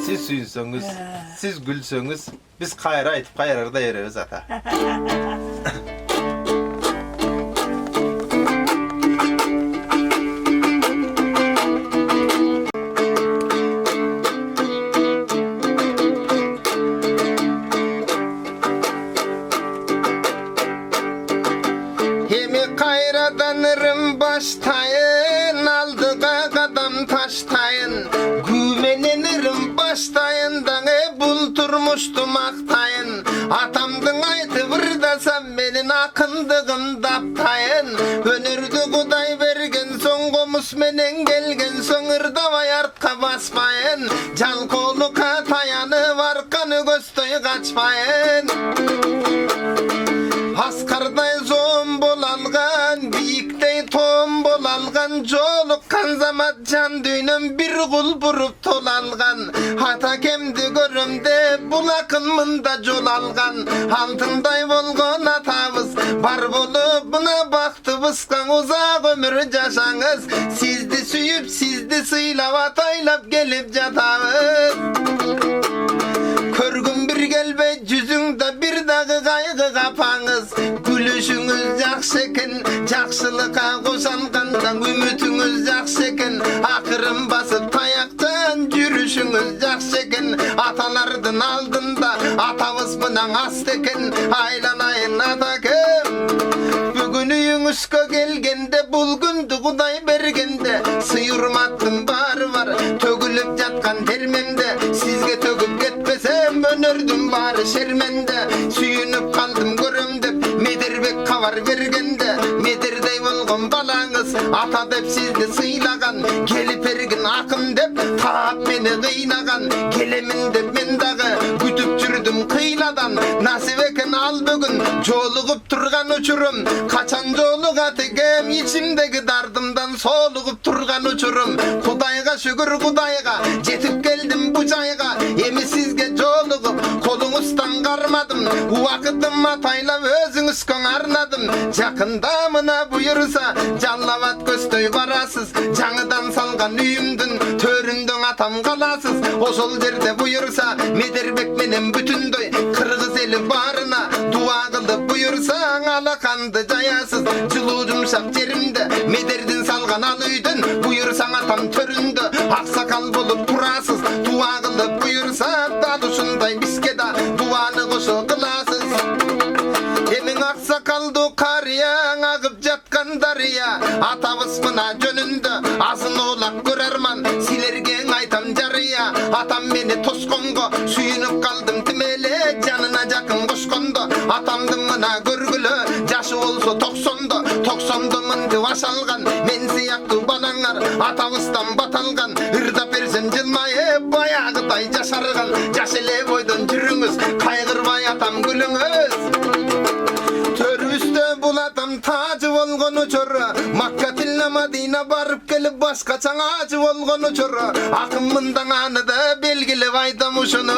Siz suyunsöңүз, siz gülsöңүz, biz kayra aytıp kayrarda yereriz ata. Hemi kayradanırım baştayın, aldığa kadam taştayın. Gümenenirim baştayın, dağe bulturmuştum aktayın. Atamdın aytı vırdasam menin akındığım daptayın. Önürdü kuday bergen son komus menen gelgen son ırdavay artka basmayın. Can kolu katayanı var kanı göstoy kaçmayın. Askarday zon bolalgan, biyiktey tom bolalgan, jolukkan zamat can düynüm bir kul burup tolalgan. Hata kemdi görümde bulakınmında jolalgan. Altınday bolgon atabız, bar bolup buna baktı bıskan uzak ömür yaşanız. Sizdi süyüp sizdi sıylap ataylap gelip jatağız. Körgün bir gelbe yüzüngde bir dağı kaygı kapanız. Gülüşünüz jakşekin, jakşılıka koşalgandan ümitiniz jakşekin. Akırın basıp tayaktan yürüşünüz jakşekin. Atalardın aldında atabız mınan astekin. Aylanayın atakim. Bugün üyüngüskö gelgende bulgundu kuday bergende. Sıyırmattın barı var tögülüp jatkan termemde. Sizge tögüp getpesem önördüm bari şermende. Süyünüp kaldım görümdep Medirbek kavar bergende. Medirdey bolgon balаңыз ata dep sizdi sıylagan. Gelip ergin akım dep taap meni kıynagan. Gelemin dep men dağı gütüp jürdüm kıyladan. Nasip eken al bugün jolugup turgan uçurum. Kaçan joluga tegem içimdeki dardımdan solugup turgan uçurum. Kudayga şükür kudayga jetip geldim bu jayga. Emi sizge jolugup kolunuzdan karmadım. Vakıtım ataylap özüngüzkön arnadım. Jakında mına buyursa jallavat köstöy barasız. Жаңыдан салган үйүмдүн төрүндөн атам каласыз. Ошол жерде buyursa Medirbek менен бүтүндөй кыргыз эли барына дуа кылып buyursaң алаканды жаясыз. Жылуу жумшак жеримде Медердин салган ал үйдүн buyursaң атам төрүндө аксакал болуп турасыз. Дуа кылып buyurса дал ушундай бизге да дуаны кошо кыласыз. Эмиң аксакалдуу карыяң агып жаткан дарыя. Атабыз мына жөнүндө азын оолак көрөрман. Силерге айтам жарыя. Атам мени тосконго сүйүнүп калдым тимеле. Жанына жакын кошкондо атамдын мына көргүлө. Жашы болсо 90-до 90-до мынтип ашалган. Мен сыяктуу балаңар атабыздан баталган. Ырдап берсем жылмайып баягыдай жашарган. Жаш эле бойдон жүрүңүз кайгырбай атам күлүңүз. Törüste bulatam tacı bolgon uçuru. Makka tille Madina barıp gelip başkaçan acı bolgon uçuru. Akımından anıda belgili vaydam uşunu.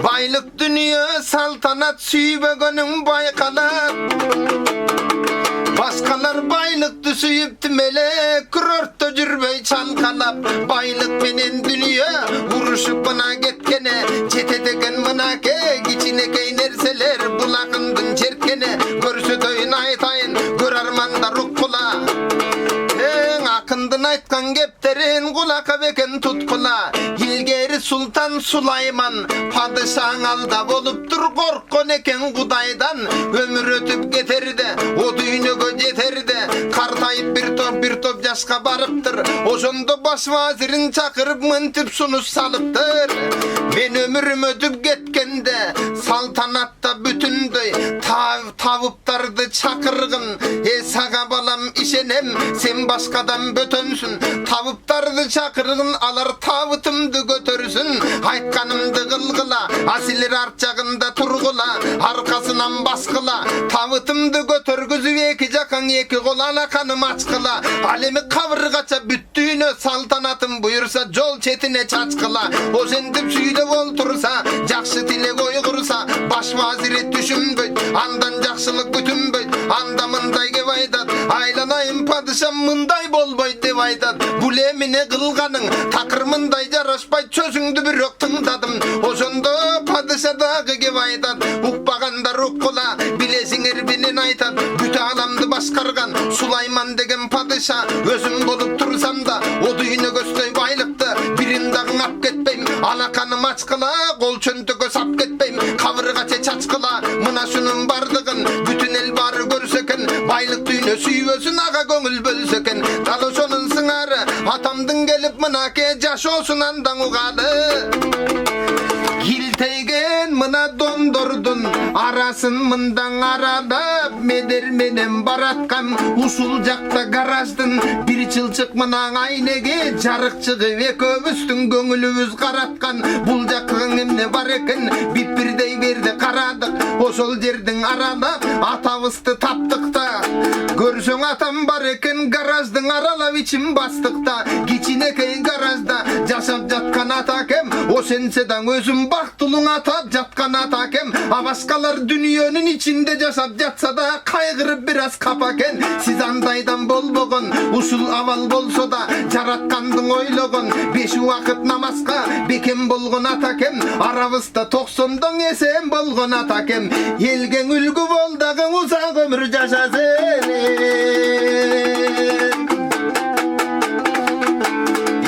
Baylık dünya saltanat süybegönün baykalar. Başkalar baylıktı süyüptü melek kurortta cürbey çalkalap. Baylık menen dünya vuruşup bana getkene. Çetedegen mına ke giçine keynerseler bulakındın çerkene. Görsödöyün aytayın gör armanda rukkula. Akındın aytkan gepterin kulaka beken tutkula. İlgeri Sultan Sulayman padişahın alda boluptur korkon eken kudaydan. Ömür ötüp geterdi o düğünüge jeterdi. Kartayıp bir top yaşka barıptır. Oşonda baş vazirin çakırıp mıntip sunus salıptır. Ben ömürüm ötüp getkende saltanatta bütündöy tavuptardı çakırgın. Saga balam işenem sen başkadan bötönsün. Tavuptardı çakırgın alar tavıtımdı götürsün. Aytkanımdı kılgıla asilir artçağında turgula. Arkasından baskıla tavıtımdı götürgüzü eki jakan eki kolana kanım açkıla. Alemi kavırgaça büttüğünü saltanatım buyursa jol çetine çaçkıla. O sendip süyle oltursa jakşı tile koy kursa baş vaziri düşümgöy. Andan jakşılık күтүнбөйт, анда мындай кеп айтат, айланайын падышам мындай болбойт деп айтат. Бул эмне кылганың, такыр мындай жарашпайт, сөзүңдү бирок тыңдадым. Ошондо падыша дагы кеп айтат, укпагандар уккула, билесиңер менен айтат. Бүт аламды башкарган Сулайман деген падыша, өзүм болуп турсам да, о дүйнө көздөй байлыкты бирин дагы ап кетпейм. Алаканым ачкыла, кол чөнтөгө сап кетпейм. Кабыргача чачкыла, мына шунун бардыгын бүтүн эл бары көрсө экен. Байлык дүйнө сүйбөсүн, ага көңүл бөлсө экен. Дал ошонун сыңары атамдын келип мынаке жашоосун андан угалы. Килтейген мына дондордун арасын мындан аралап, медер менен бараткам ушул жакта гараждын бир чылчык мына айнеге жарык чыгып экөөбүздүн көңүлүбүз караткан. Бул жактын эмне бар экен, бипирдей берди карадык, ошол жердин аралап атабызды таптык да. Көрсөң атам бар экен гараждын аралап ичин бастык да. Кичинекей гаражда жашап жаткан атакем, ошентседен өзүм бактылуң атап жаткан атакем. Абашкалар дүниөнүн ичинде жашап жатса да кайгырып бир аз капакен. Сиз андайдан болбогон, ушул абал болсо да жараткандың ойлогон. 5 убакыт намазга бекем болгон атакем, арабызда 90дон эсен болгон атакем. Элге үлгү бол дагы узак өмүр жашасын.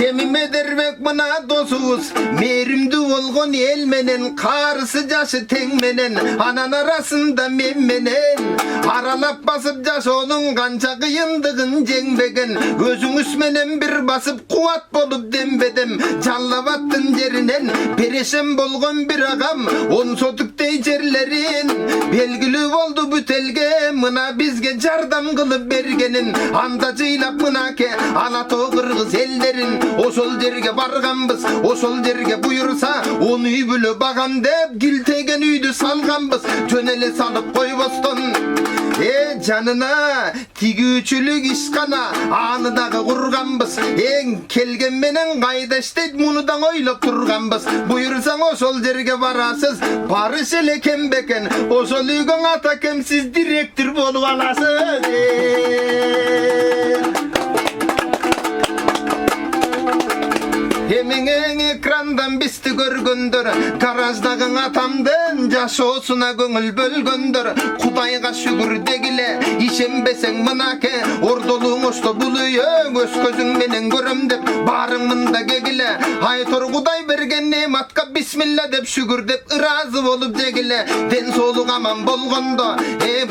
Эми медербек мына досубуз мээримдүү болгон эл менен, карысы жашы тең менен, анан арасында мен менен аралап басып жашоонун канча кыйындыгын жеңбеген. Өзүңүз менен бир басып кубат болуп дембедим. Жаллабаттын жеринен перешем болгон бир агам 10 сотуктей жерлерин белгилүү болду бүт элге, мына бизге жардам кылып бергенин. Анда жыйлап мынаке ала тоо кыргыз элдерин, ошол жерге барганбыз, ошол жерге буйурса 10 үй бүлө багам деп килтеген үйдү салганбыз. Жөн эле салып койбостон жанына тигүүчүлүк ишкана аны дагы курганбыз. Эң келген менен кайда иштейт, муну да ойлоп турганбыз. Буйурсаң ошол жерге барасыз, барыш эле кем бекен, ошол үйгө атакем сиз директор болуп аласыз. Эмиң экрандан бизди көргөндөр, гараждагы атамдын жашоосуна көңүл бөлгөндөр. Кудайга шүгүр дегиле, ишенбесең мынаке ордолуң ошто бул үйөң өз көзүң менен көрөм деп барың мында кегиле. Айтор Кудай берген нематка бисмилла деп шүгүр деп ыраазы болуп дегиле. Ден соолук аман болгондо,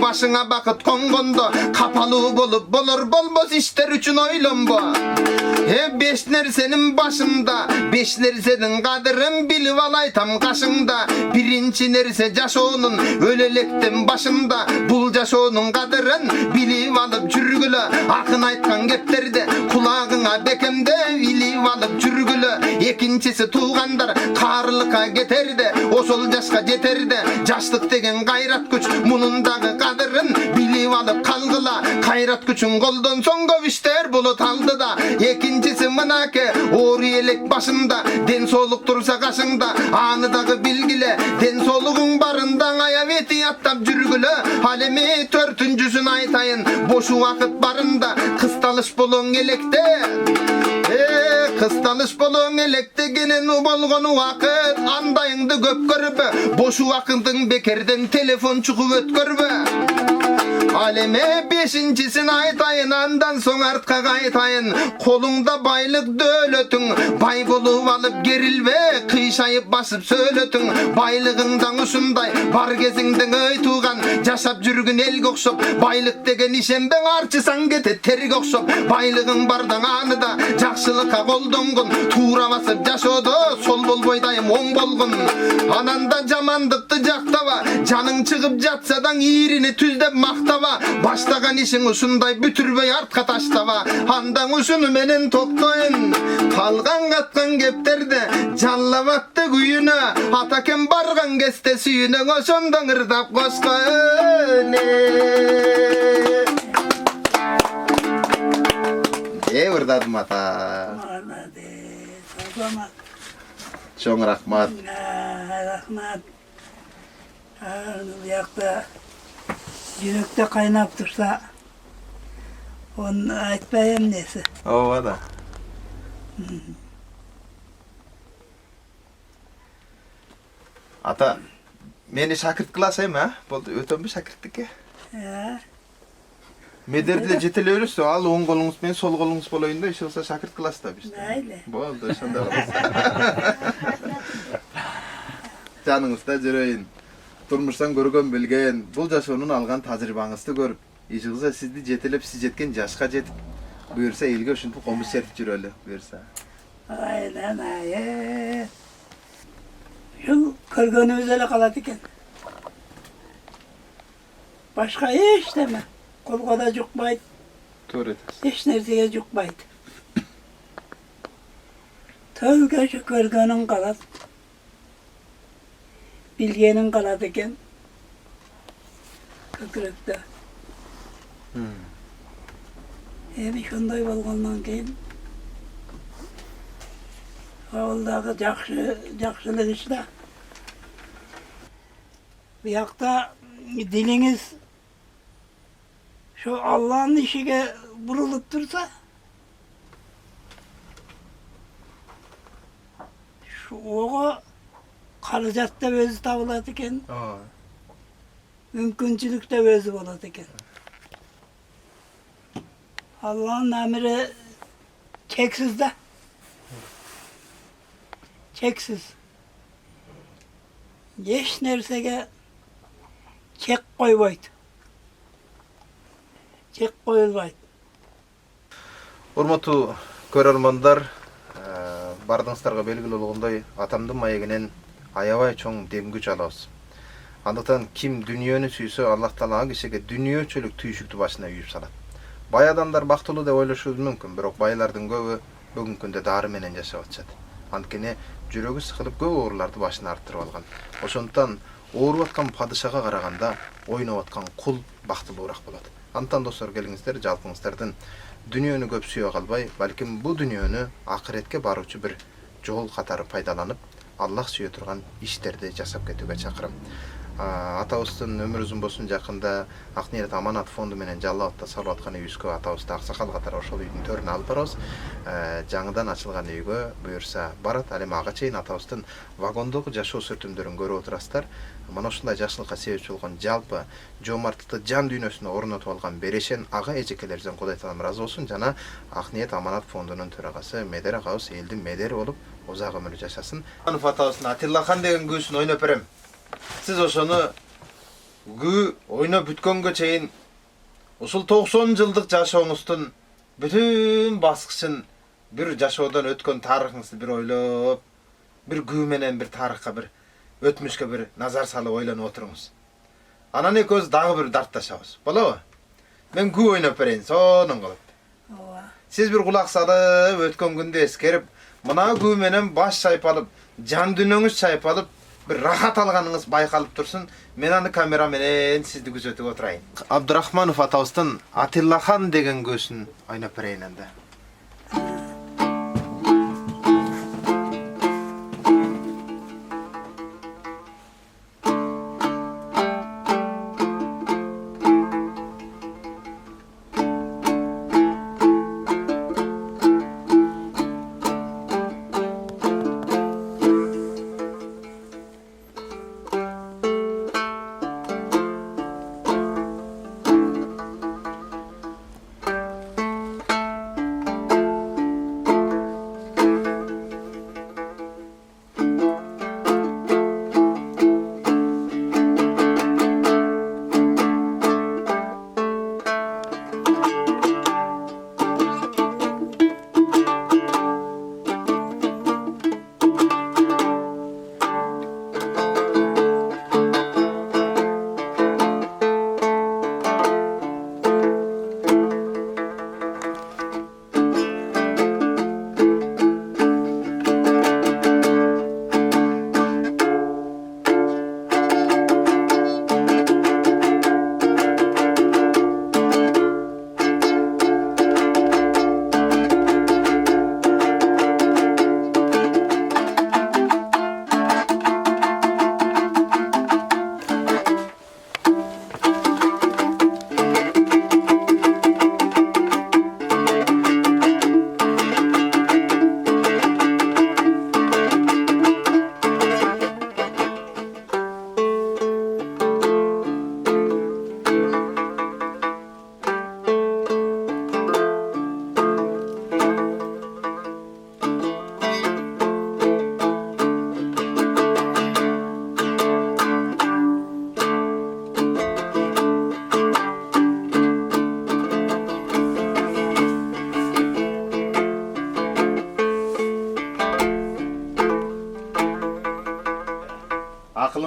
башыңа бакыт конгондо, капалуу болуп болор болбос иштер үчүн ойлонбо. 5 нерсенин башында, 5 нерсенин кадырын билип ал айтам кашыңда. Биринчи нерсе жашоонун өлө электен башында, бул жашоонун кадырын билип алып жүргүлө. Акын айткан кептерди кулагыңа бекемде билип алып жүргүлө. Экинчиси туугандар каарылыкка кетерде, ошол жашка жетерде. Жаштык деген кайрат күч, мунун дагы кадырын билип алып калгыла. Кайрат күчүн колдонсоң көп иштер болот алдыда. Экинчиси мынаке оор элек башында, ден соолук турса кашыңда, аны дагы билгиле. Ден соолугуң барында аяп этияттап жүргүлө. Ал эми 4-сүн айтайын, бош убакыт барында кысталыш болоң электе. Кысталыш болоң электе кенен болгон убакыт, андайыңды көп көрбө. Бош убакытың бекерден телефон чугуп өткөрбө. Ал эми 5-син айтайын, андан соң артка кайтайын. Колуңда байлык дөөлөтүң, бай болуп алып керилбе, кыйшайып басып сөөлөтүң. Байлыгыңдан ушундай бар кезиңден ой тууган, жашап жүргүн элге окшоп. Байлык деген ишенбең, арчысаң кетет терге окшоп. Байлыгың бардан аны да жакшылыкка колдонгон, туура басып жашоодо сол болбой дайым оң болгон. Анан да жамандыкты жактаба, жаның чыгып жатса да ийрини түздеп мактаба. Баштаган ишиң ушундай бүтүрбөй артка таштаба. Андан ушуну менен токтойн, калган каткан кептерде жаллабатты күйүнө. Атакем барган кезде сүйүнөң, ошондон ырдап коскон. Ырдадым ата. Чоң рахмат. Рахмат. Бuyakta Жүректе кайнап турса, onu айтпайым несі. Ооба да. Ата, мени шакырт кыласайм, а? Болду, өтөмбү шакырттыкке? Медерде жетелебиз, ал оң колуңуз менен сол колуңуз болоюн да, иши болсо шакырт кыласыз да биз. Майлы. Болду, ошондой кылабыз. Жаныңызда жүрөйүн. Турмуштан көргөн билген, бул жашоонун алган тажрыйбаңызды көрүп, ишигизе сизди жетелеп, сиз жеткен жашка жетип, буюрса элге ушинтип комуз сертип жүрөлү, буюрса. Aynen ayı. Şu körgönümüz öyle kaladı ekan. Başka hiç deme. Kolga da jukmaydı. Doğru etasiz. Hiç nersege jukmaydı. Tövge şu körgönün kaladı. Bilgenin kaladı ekan. Kökürükte. Ebi şunday bolgandan keyin Ağıldagı jakşılık işte. Bu yakta diliniz şu Allah'ın işine vurulup dursa şu oğa karıcat da özü tabıladı eken, mümkünçülük de özü boladı eken. Allah'ın emri çeksiz de. Çeksiz. Еш нерсеге чек койбойт. Чек коюлбайт. Урматтуу көрөрмандар, бардыңыздарга белгилүү болгондой, атамдын маегинен аябай чоң демгүч алабыз. Андыктан ким дүнүйөнү сүйсө, Аллах Таала ал кишиге дүнүйөчүлүк түйшүктү башына үйүп салат. Бай адамдар бактылуу деп ойлошубуз мүмкүн, бирок байлардын көбү бүгүнкү күндө дары менен жашап атышат. Анткени жүрөгү сыкылып көп ооруларды башына арттырып алган. Ошондуктан ооруп аткан падышага караганда ойноп аткан кул бактылуураак болот. Антан достор, келиңиздер, жалпыңыздардын дүнүйөнү көп сүйө калбай, балким бул дүнүйөнү акыретке баруучу бир жол катары пайдаланып, Аллах сүйө турган иштерди жасап кетүүгө чакырам. Атабыздын өмүр узун болсун, жакында ниет-Аманат фонду менен жалал абадта салып аткан үйүбүзгө атабызды аксакал катары ошол үйдүн төрүнө алып барабыз. Жаңыдан ачылган үйгө буюрса барат. Ал эми ага чейин атабыздын вагондогу жашоо сүртүмдөрүн көрүп отурасыздар. Мына ушундай жакшылыкка себепчи болгон жалпы жомарттыкты жан дүйнөсүнө орнотуп алган берешен ага эжекелерибизден Кудай Таалам ыраазы болсун. Жана ниет-Аманат фондунун төрагасы Медер агабыз элдин медери болуп узак өмүр жашасын. Атабыздын Атиллахан деген күүсүн ойноп берем. Siz ошону күү ойноп бүткөнгө чейин ушул 90 жылдык жашооңуздун бүтүн баскычын, бир жашоодон өткөн тарыхыңызды бир ойлоп, бир күү менен бир тарыхка, бир өтмүшкө бир назар салып ойлонуп отуруңуз. Анан экөөбүз дагы бир дартташабыз. Болобу? Мен күү ойноп берейин, сонун кылып. Сиз бир кулак салып, өткөн күндү эскерип, мына күү менен баш чайпалып, жан дүйнөңүз чайпалып, bir rahat alганыңыз байкалып турсун. Мен аны камера менен сизди күзөтүп отурайын. Абдурахманов атабыздын Атиллахан деген көөсүн ойноп берейин энди.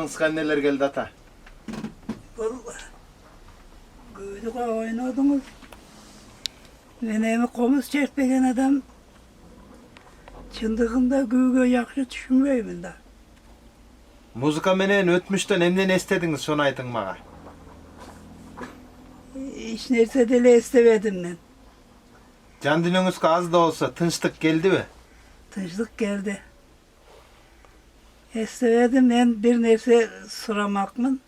Başınızga neler geldi ata? Göydüğe oynadınız. Menemi komuz çekmegen adam çındığında göğe yakşı düşünmeyim da. Muzika menen ötmüşten emden estediniz şonu aytın mağa. Hiç nerse dele istemedim ben. Can dinöňüzge az da olsa tınçlık geldi mi? Tınçlık geldi. İstemedim ben bir nerse soramakmın.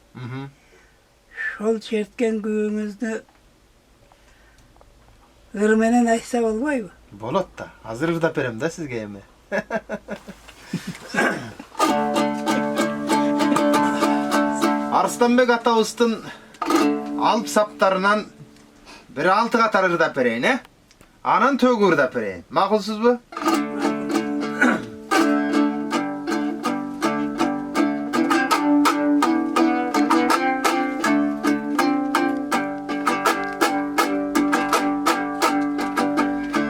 Şol çertken göğünüzde ırmenen aysa olmay mı? Bolat da. Hazır ırda berem da sizge emi. Arslanbek atabızdın alp saptarынан bir 6 katar ırda bereyin, he? Anan tögü ırda bereyin. Makulsuz bu?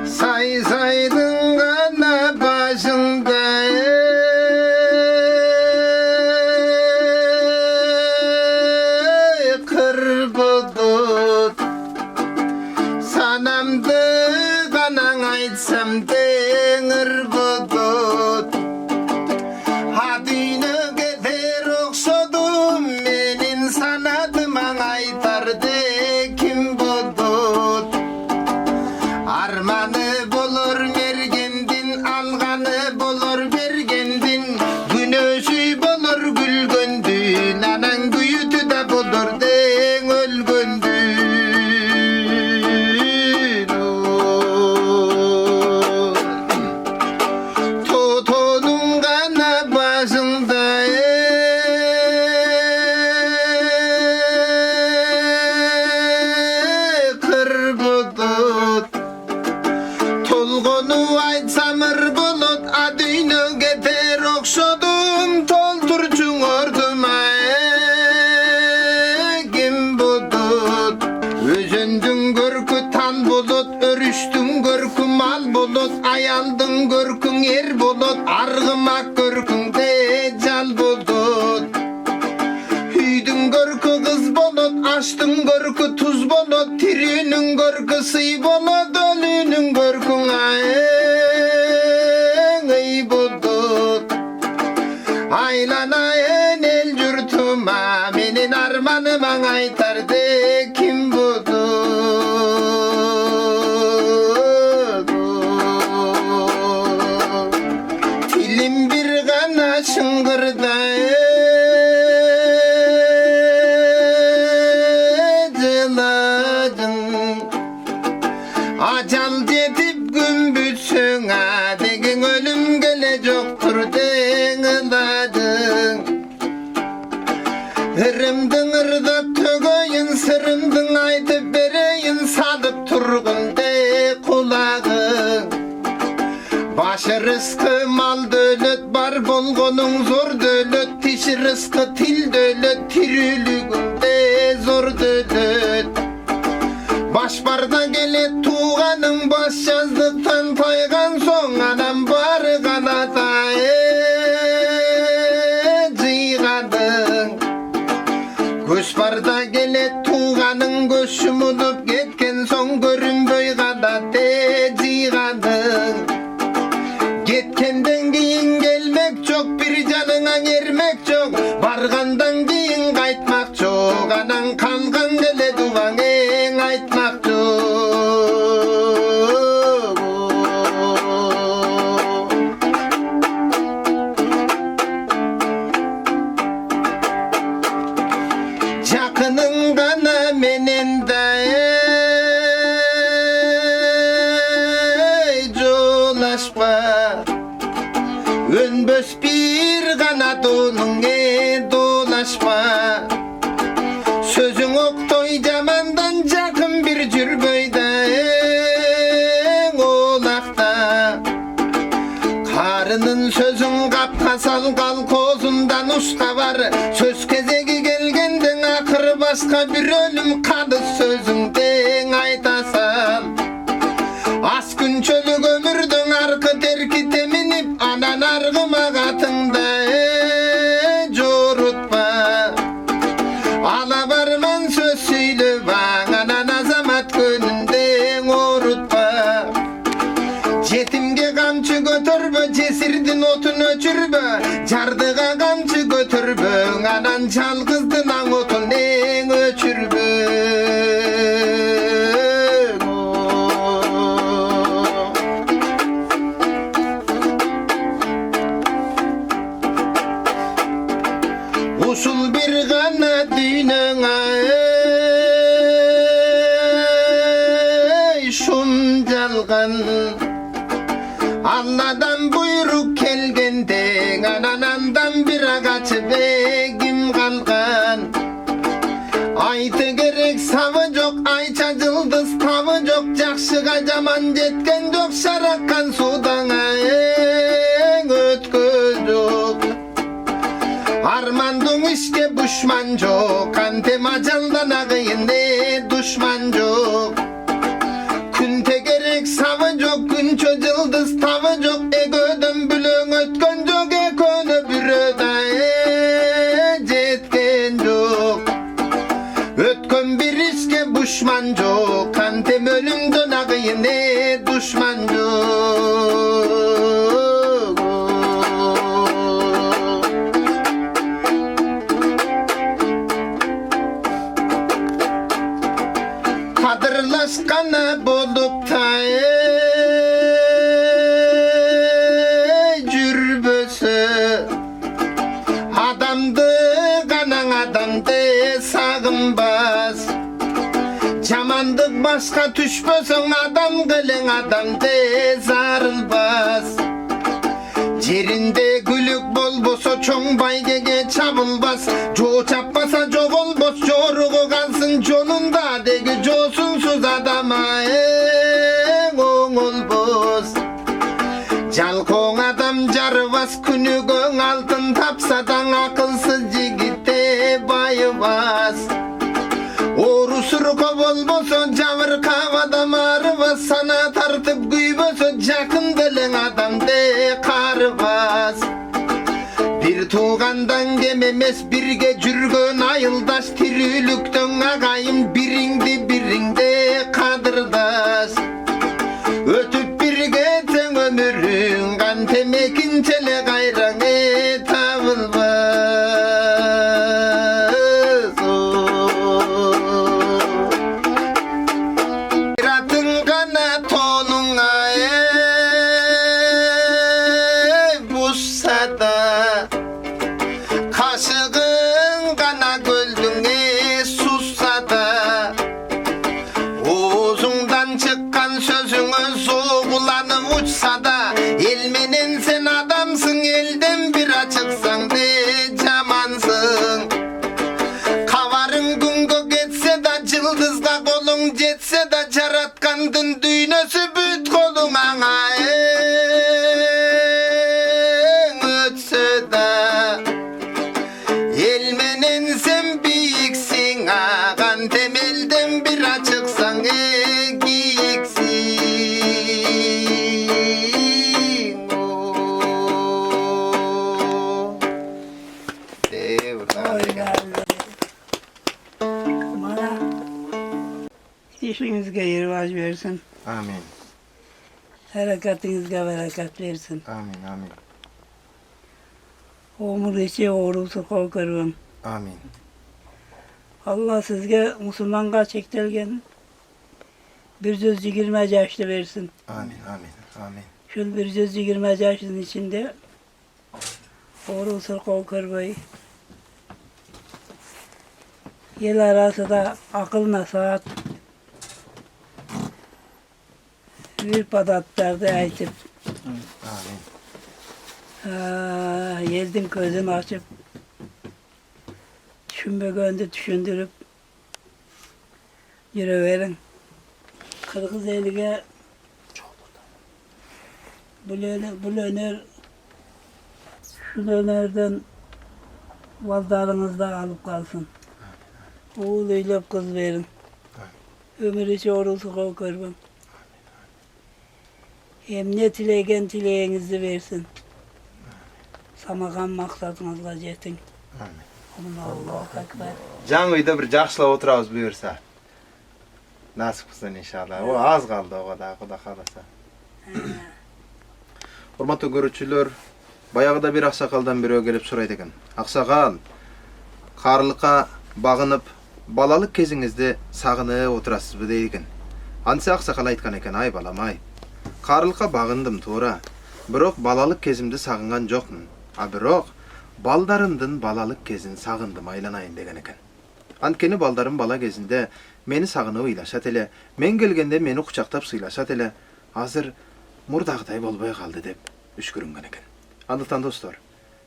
Say saydın gana başında kır budut sanamdı ganan aytsam deňir budut hadini geter okşodum menin sanadıma aytardı kim budut armanı bolor mergendin alganı bolor bergendin güneşi bolor gülgöndün anan güyütü de bolor deň ölgöndün totonun gana başında kır budut Tolgonu aytsamır bulut adıyını geter okşodum tolturçun orduma kim budut özündün görkü tan bulut örüştün görkü mal bulut ayaldın görkün er bulut argımak görkün deccal bulut Hüydün görkü kız bulut açtın görkü tuz bulut tirinin görkü sıy bulut ölünün görkün ay bulut aylanayen el yurtuma menin armanıma aytardı kim budut tilim bir gana şıngırda Acal jetip gün bütsöňa degen ölüm gele joktur deňiladın Irımdın ırda tögöýün sırımdın aytyp bereýin sadıp turgunde kulagın Başı rızkı mal dölet bar bolgonuň zor dölet Tişi rızkı til dölet tirilügünde zor dölet Baş barda gele tuğanın baş yazdıktan taygan soň anam bary kanata jygadın Göç barda gele tuğanın göçü mudup ketken soň görünböy kanata jygadın Getkenden giyin gelmek çok bir canına ermek çok Bargandan giyin kaytmak çok anan kalgan gele duvaň aytmak çok Jakynın gana menen da jolaşpa Önbös bir gana donuňe dolaşpa Sözüň oktoy jamandan jakyn bir jürgöýde olakta Karının sözün kapka salgal kozundan uska var Söz kezegi gelgenden akır başka bir ölüm kadı sözünden aytasan Az gün çölük ömürdün arkı terki teminip anan argıma katında jorutma Jetimge kamçı götürbö, jesirдин otun öçürbö, jardıga kamçı götürbö, anan çalgızdın aң otun eң öçürbö. Usul bir gana dünyana şunjalgan Allah'dan buyruk kelgende anandan bir ağaçı begim kalgan Aytı gerek savı yok ayça yıldız tavı yok Jakşıga jaman jetken yok şarakkan sudan ötkö yok Armandın işke düşman yok Antem ajaldan ağayın ne düşman yok Künte gerek savı yok Günçö yıldız tavı yok Egödön bülöň ötkön yok Ekönö bir öda jetken yok Ötkön bir işke düşman yok Antem ölümdön ağayın ne düşman yok Kadırlaşkanı bolup da jürbösü Adamdı kanan adamdı sağınbaz Jamandık başka düşbösün adam kılın adamdı zarılbaz Yerinde gülük bolboso çoң baygege çabılbas Jo çapbasa jo olbos joruğu kalsın jonunda degi josunsuz adama oңolbos Jalkoň adam jarыбas күнүgöň altın tapsadan akılsız jigite bayыбas Oru surko bolboso jabırkap adam arыбas sana tartıp güýbösö jakyn bilen adamde karыбas Bir tuğandan gememes birge jürgön ayıldaş Tirilükten agayım biriңdi biriңde kadırdaş Ötüp birge teң ömürüň Kantem ekinçele gayraňe tabılbas Ratın gana tonuňa bussada Kaşıgın gana göldüňe sussada Oğuzundan çıkkan sözüňe soğulanıp uçsa da El menen sen adamsın elden bir açıksan de jamansın Kavarın gün geçse da yıldızga kolun jetse da Jaratkandın düýnösü büt kolun aňa ötse da El menen sen biyiksin ağan temelden bir açıksan giyiksin Bana işinizge yirvaç versin. Amin. Harekatınızga bereket versin. Amin. Amin. Omur içi oğrusu korkarım. Amin. Allah sizge Müslümanga çektelgen 120 yaşlı versin. Amin. Amin. Amin. Şu 120 yaşın içinde oğrusu korkarım. Yıl arası da akılına saat bir padatlarda aytıp Amin. Yeldin gözünü açıp düşünbegönde düşündürüp yürüverin. Kırgız elige bu öner şu önerden vazdarınızda alıp kalsın. Oğul eylep kız verin. Ömür içi orusu korkarım. Hem ne tilegen tileğinizi versin. Samagan maksatınızga jetin. Amin. Allahu ekber. Can uyda bir jakşylap oturabız buyursa. Nasip kılsın inşallah. O az kaldı o kadar, Xuda kalasa. Урматтуу көрүүчүлөр, баягыда бир аксакалдан бирөө келип сурайт экен. Аксакал, карылыкка багынып, балалык кезиңизди сагынып отурасызбы дейт экен. Ансы аксакал айткан экен, ай балам ай. Карылыкка багындым туура, бирок балалык кезимди сагынган жокмун. Бирок балдарымдын балалык кезин сагындым айланайын деген экен. Анткени балдарым бала кезинде мени сагынып ыйлашат эле, мен келгенде мени кучактап сыйлашат эле. Азыр мурдагыдай болбой калды деп үшкүрүнгөн экен. Андыктан достор,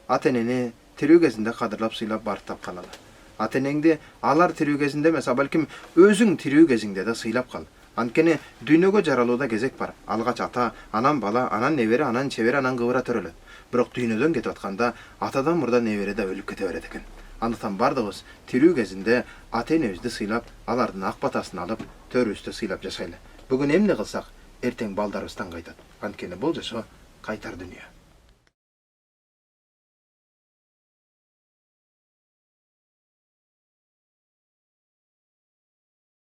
ата-энени тирүү кезинде кадырлап сыйлап барктап калалы. Ата-энеңди алар тирүү кезинде эмес, балким өзүң тирүү кезиңде да сыйлап кал. Анткени дүйнөгө жаралууда кезек бар. Алгач ата, анан бала, анан небере, анан чебере, анан кыбыра төрөлөт. Бирок дүйнөдөн кетип атканда атадан мурда небере да өлүп кете берет экен. Андыктан бардыгыбыз тирүү кезинде ата-энебизди сыйлап, алардын ак батасын алып, төрүбүздү сыйлап жашайлы. Бүгүн эмне кылсак, эртең балдарыбыздан кайтат. Анткени бул жашоо кайтар дүнүйө.